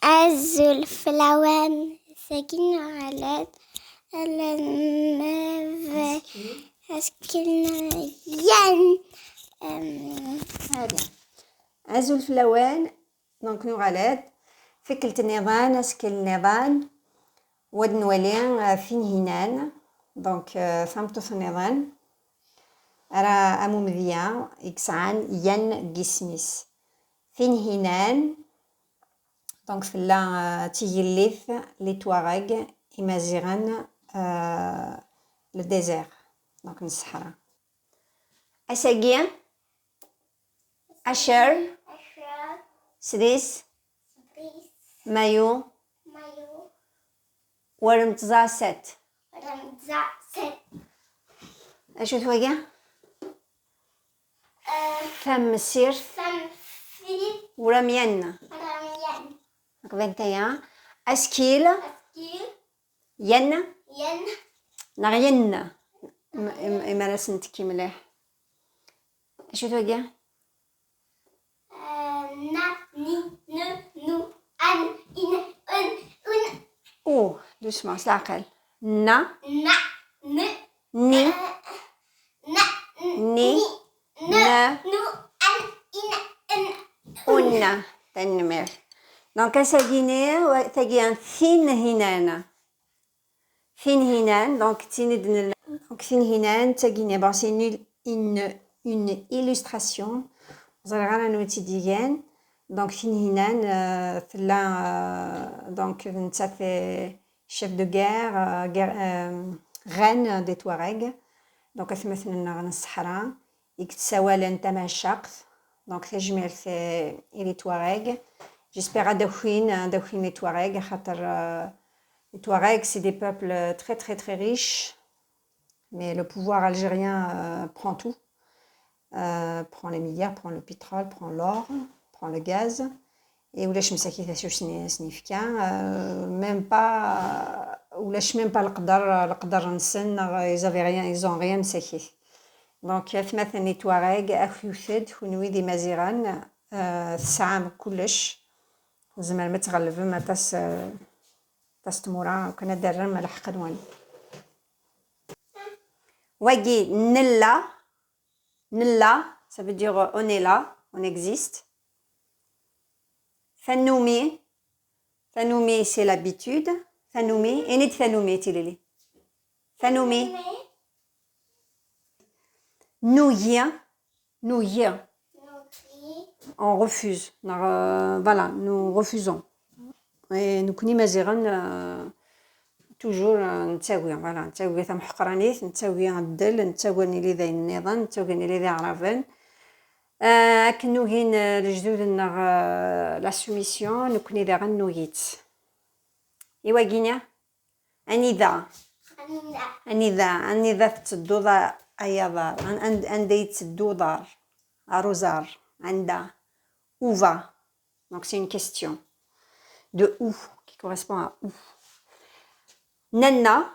أزل فلوان ساكن على النف أسكن ين هذا أزل فلوان دونك نغالات فكلة النظام أسكن النظام ودن ولين فين هنان دونك فهمتو النظام راه أمو مذيا إكسعان ين جسميس فين هنان دونك فلا تيجليف لي تواريغ إمازيغان لو ديزير دونك الصحراء أساقيا أشر سديس مايو ورمتزا ست أشو ثويا فم سير ورميان هكذا نتايا أسكيل ين نغين إما رسمتكي مليح أشو ثويا أوه دوسمون سلاقل نا ني ني نا أن تنمر دونك أساقيني ثاقيان ثين هنانا ثين هنان دونك تيندن دونك ثين هنان تاقيني بون سي une illustration زرغانا نوتي ديان دونك فين هنان فلا دونك نتا في chef de guerre reine des Touaregs دونك تمثل لنا غن الصحراء يكتساوالا نتا مع الشقف دونك تجميل في لي تواريغ جيسبيغ داوخين لي تواريغ خاطر les Touaregs c'est des peuples très très très riches mais le pouvoir algérien prend tout prend les milliards, prend le pétrole, prend l'or, prend le gaz et ولاش مساكي شو سنيفكا même pas ولاش même pas القدر نسن ils ont rien مساكي دونك مثلا لي تواريغ اخيوثد ونوي دي مازيغان الساعة كلش زعما ما تغلب ما تستمورا كنا دارنا ملح قدوان واجي Nella, ça veut dire on est là, on existe. Fanoumi, c'est l'habitude. Fanoumi, et n'est fanoumi, tilili. Fanoumi. Nous, on refuse. Voilà, nous refusons. Et nous connaissons toujours نتساوي فوالا نتساوي ثم حقرانيت نتساوي الدل نتساوي اللي ذا النظام نتساوي اللي ذا عرفان كنو هين الجدود لا سوميسيون نكوني ذا غنويت ايوا كينيا انذا تدوضا ايضا عندي تدوضار اروزار عندها اوفا دونك سي اون كيستيون دو او كي كوريسبون ا او Nana,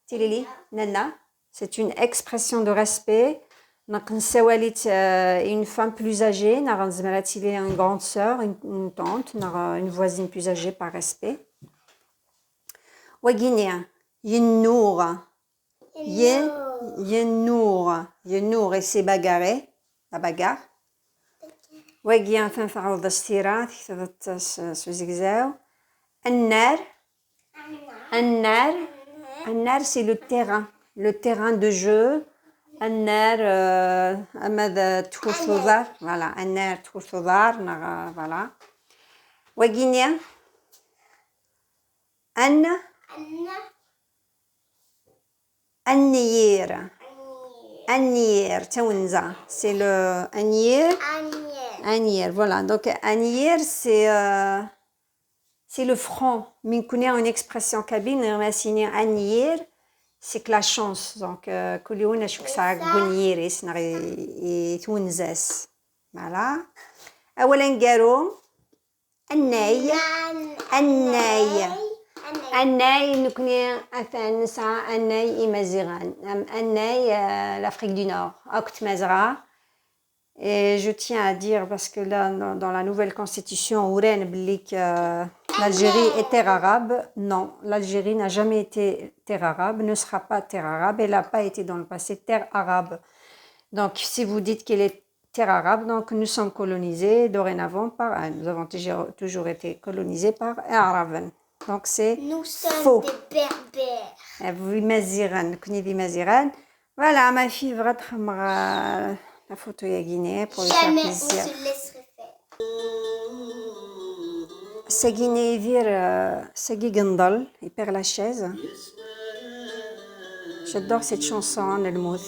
Tilili, Nana, c'est une expression de respect. Une femme plus âgée, une grande sœur, une tante, une voisine plus âgée par respect. Waginia, Yennour, Yennour, et c'est bagarré, la bagarre. Wagia, fin faroud d'astira, ce zigzag. Annar, Annar, c'est le terrain de jeu. Annar, Amad Troussoudar, voilà, Annar Troussoudar, voilà. Waginia, Annir, Taounza, c'est le Annir, voilà. Donc Annir, c'est le front. Mais on connaît une expression kabyle, on a signé Annir, c'est que la chance. Donc, Kouliou n'a chouk sa gounir, et Tounzes. Voilà. Aoulen Garo, Annay, nous connaissons Annay Imaziran. Annay, l'Afrique du Nord. Okt Mazra. Et je tiens à dire, parce que là, dans la nouvelle constitution, l'Algérie est terre arabe. Non, l'Algérie n'a jamais été terre arabe, ne sera pas terre arabe, elle n'a pas été dans le passé terre arabe. Donc, si vous dites qu'elle est terre arabe, donc nous sommes colonisés dorénavant nous avons toujours été colonisés par Araben. Donc, c'est Nous faux. sommes des berbères. Voilà, ma fille va prendre la photo à Guinée pour lui faire Jamais on plaisir. se laisserait faire. C'est Guinée, c'est Guindal, il perd la chaise. J'adore cette chanson, El Mouth.